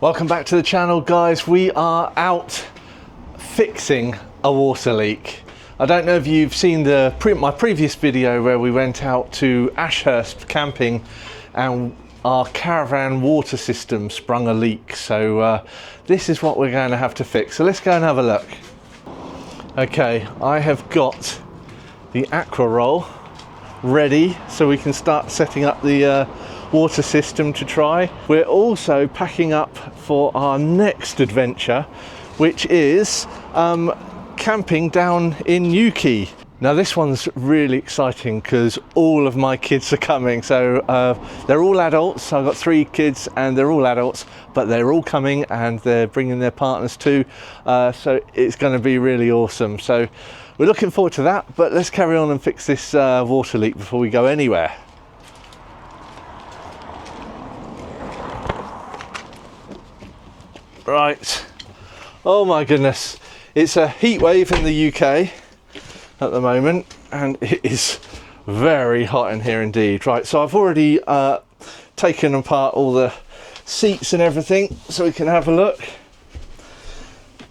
Welcome back to the channel, guys. We are out fixing a water leak. I don't know if you've seen my previous video where we went out to Ashurst camping and our caravan water system sprung a leak. So this is what we're going to have to fix. So let's go and have a look. Okay, I have got the Aqua roll ready so we can start setting up the water system to try. We're also packing up for our next adventure, which is camping down in Newquay. Now this one's really exciting because all of my kids are coming. So they're all adults. I've got 3 kids and they're all adults, but they're all coming and they're bringing their partners too. So it's going to be really awesome. So we're looking forward to that, but let's carry on and fix this water leak before we go anywhere. Right, oh my goodness, it's a heat wave in the UK at the moment and it is very hot in here indeed. Right, so I've already taken apart all the seats and everything so we can have a look.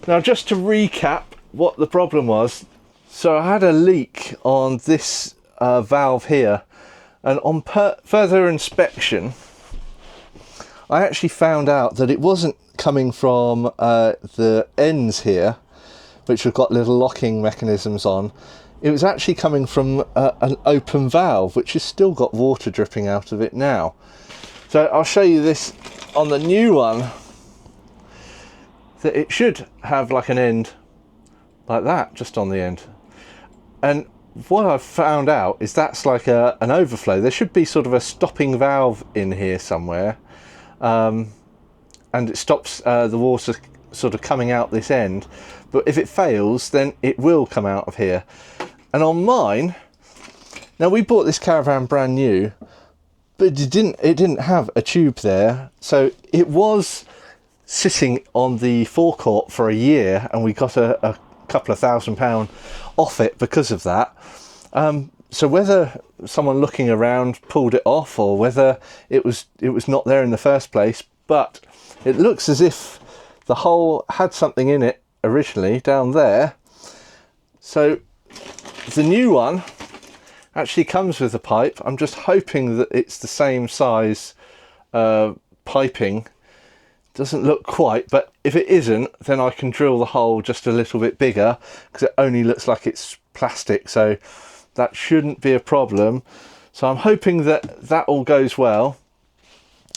Now just to recap what the problem was, so I had a leak on this valve here, and on further inspection I actually found out that it wasn't coming from the ends here, which have got little locking mechanisms on. It was actually coming from an open valve, which has still got water dripping out of it now. So I'll show you this on the new one, that it should have like an end like that, just on the end. And what I've found out is that's like an overflow. There should be sort of a stopping valve in here somewhere, and it stops the water sort of coming out this end. But if it fails, then it will come out of here. And on mine, now we bought this Caravan brand new, but it didn't have a tube there. So it was sitting on the forecourt for a year, and we got a couple of £1,000 off it because of that. So whether someone looking around pulled it off or whether it was not there in the first place, but it looks as if the hole had something in it originally down there. So the new one actually comes with a pipe. I'm just hoping that it's the same size piping. Doesn't look quite, but if it isn't, then I can drill the hole just a little bit bigger because it only looks like it's plastic, so that shouldn't be a problem. So I'm hoping that that all goes well.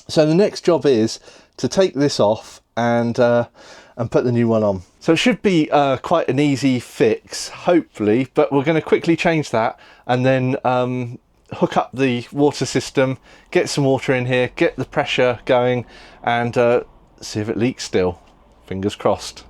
So the next job is to take this off and put the new one on. So it should be quite an easy fix, hopefully, but we're going to quickly change that and then hook up the water system, get some water in here, get the pressure going, and see if it leaks still. Fingers crossed.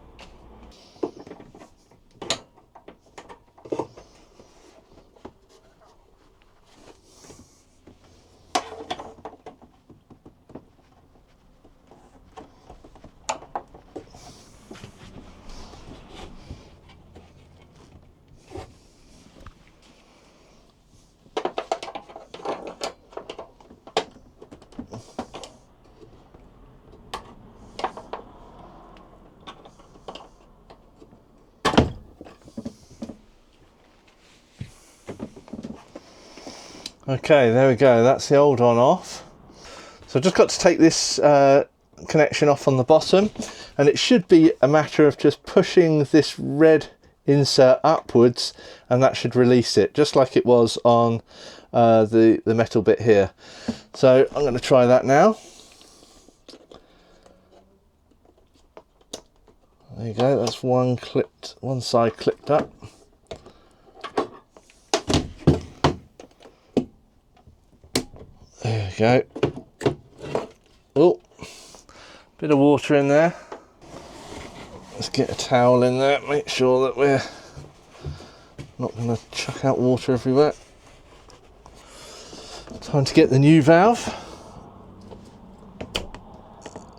Okay, there we go, that's the old one off. So I've just got to take this connection off on the bottom, and it should be a matter of just pushing this red insert upwards and that should release it, just like it was on the metal bit here. So I'm going to try that now. There you go, that's one side clipped up. There we go. Oh, bit of water in there. Let's get a towel in there, make sure that we're not going to chuck out water everywhere. Time to get the new valve.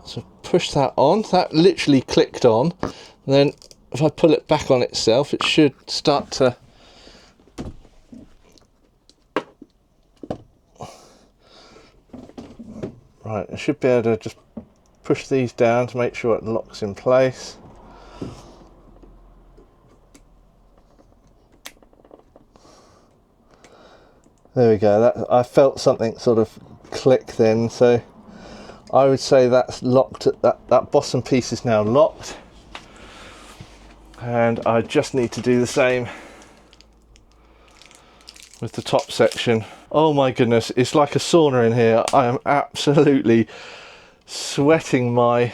So push that on. That literally clicked on. And then if I pull it back on itself, it should start to Right, I should be able to just push these down to make sure it locks in place. There we go. That, I felt something sort of click then, so I would say that's locked. That bottom piece is now locked, and I just need to do the same with the top section. Oh my goodness, it's like a sauna in here. I am absolutely sweating my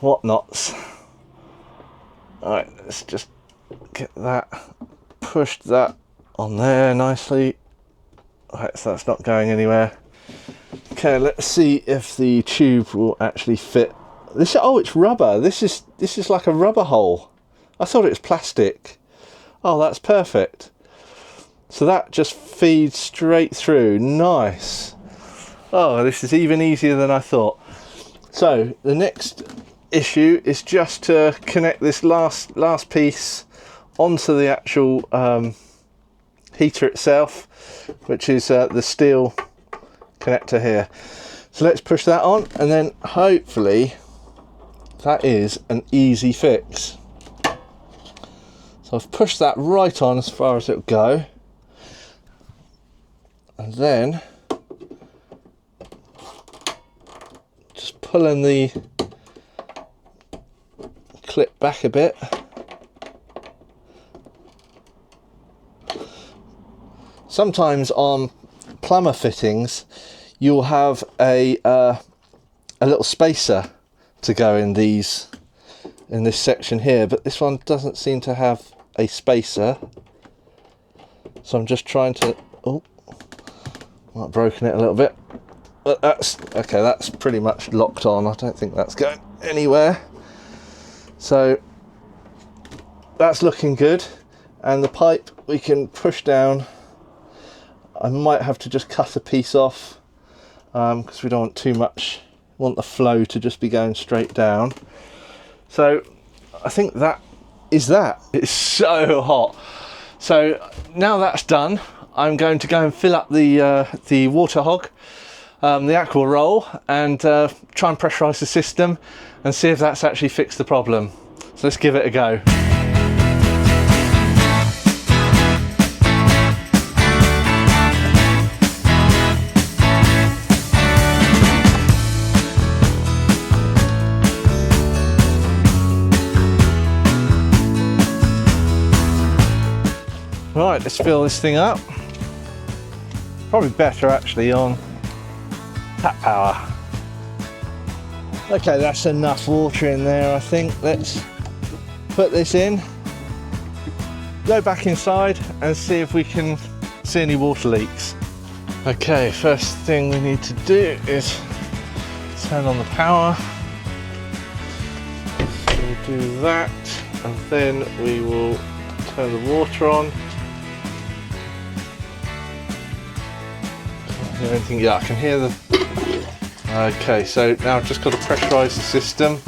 whatnots. Alright, let's just get that, pushed that on there nicely. Right, so that's not going anywhere. Okay, let's see if the tube will actually fit. This, oh, it's rubber. This is like a rubber hole. I thought it was plastic. Oh, that's perfect. So that just feeds straight through. Nice. Oh, this is even easier than I thought. So the next issue is just to connect this last piece onto the actual heater itself, which is the steel connector here. So let's push that on, and then hopefully that is an easy fix. So I've pushed that right on as far as it'll go, and then just pulling the clip back a bit. Sometimes on plumber fittings you'll have a little spacer to go in this section here, but this one doesn't seem to have a spacer, so I'm just trying to, oh, I've broken it a little bit, but that's okay. That's pretty much locked on. I don't think that's going anywhere, so that's looking good. And the pipe we can push down. I might have to just cut a piece off because we don't want too much, want the flow to just be going straight down. So I think that is that. It's so hot. So now that's done, I'm going to go and fill up the water hog, the Aqua roll, and try and pressurise the system and see if that's actually fixed the problem. So let's give it a go. Right, let's fill this thing up. Probably better actually on tap power. Okay, that's enough water in there, I think. Let's put this in, go back inside and see if we can see any water leaks. Okay, first thing we need to do is turn on the power. So we'll do that, and then we will turn the water on. Hear anything? Yeah, I can hear the... Okay, so now I've just got to pressurise the system.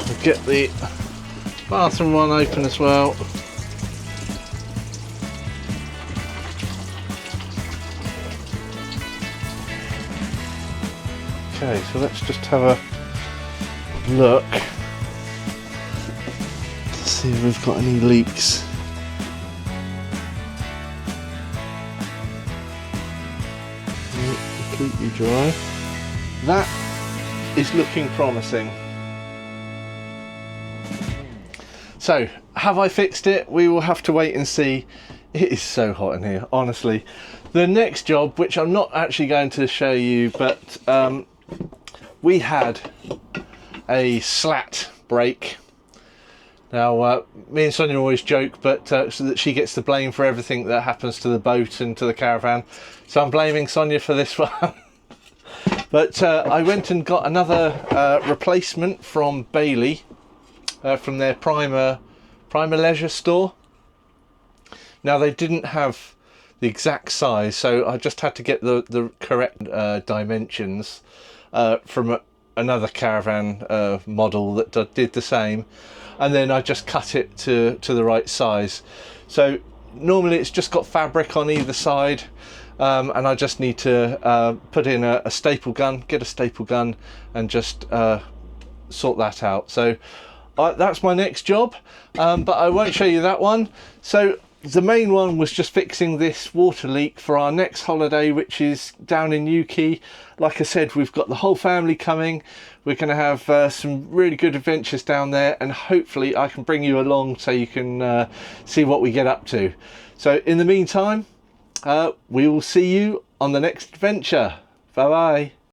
We'll get the bathroom one open as well. Okay, so let's just have a look. See if we've got any leaks. Completely dry. That is looking promising. So, have I fixed it? We will have to wait and see. It is so hot in here, honestly. The next job, which I'm not actually going to show you, but we had a slat break. Now, me and Sonia always joke, but so that she gets the blame for everything that happens to the boat and to the caravan. So I'm blaming Sonia for this one. But I went and got another replacement from Bailey, from their Primer Leisure store. Now, they didn't have the exact size, so I just had to get the correct dimensions from another caravan model that did the same. And then I just cut it to the right size. So Normally it's just got fabric on either side, and I just need to put in a staple gun, get a staple gun, and just sort that out. So that's my next job, but I won't show you that one. So the main one was just fixing this water leak for our next holiday, which is down in Newquay. Like I said, we've got the whole family coming. We're going to have some really good adventures down there, and hopefully I can bring you along so you can see what we get up to. So in the meantime, we will see you on the next adventure. Bye bye.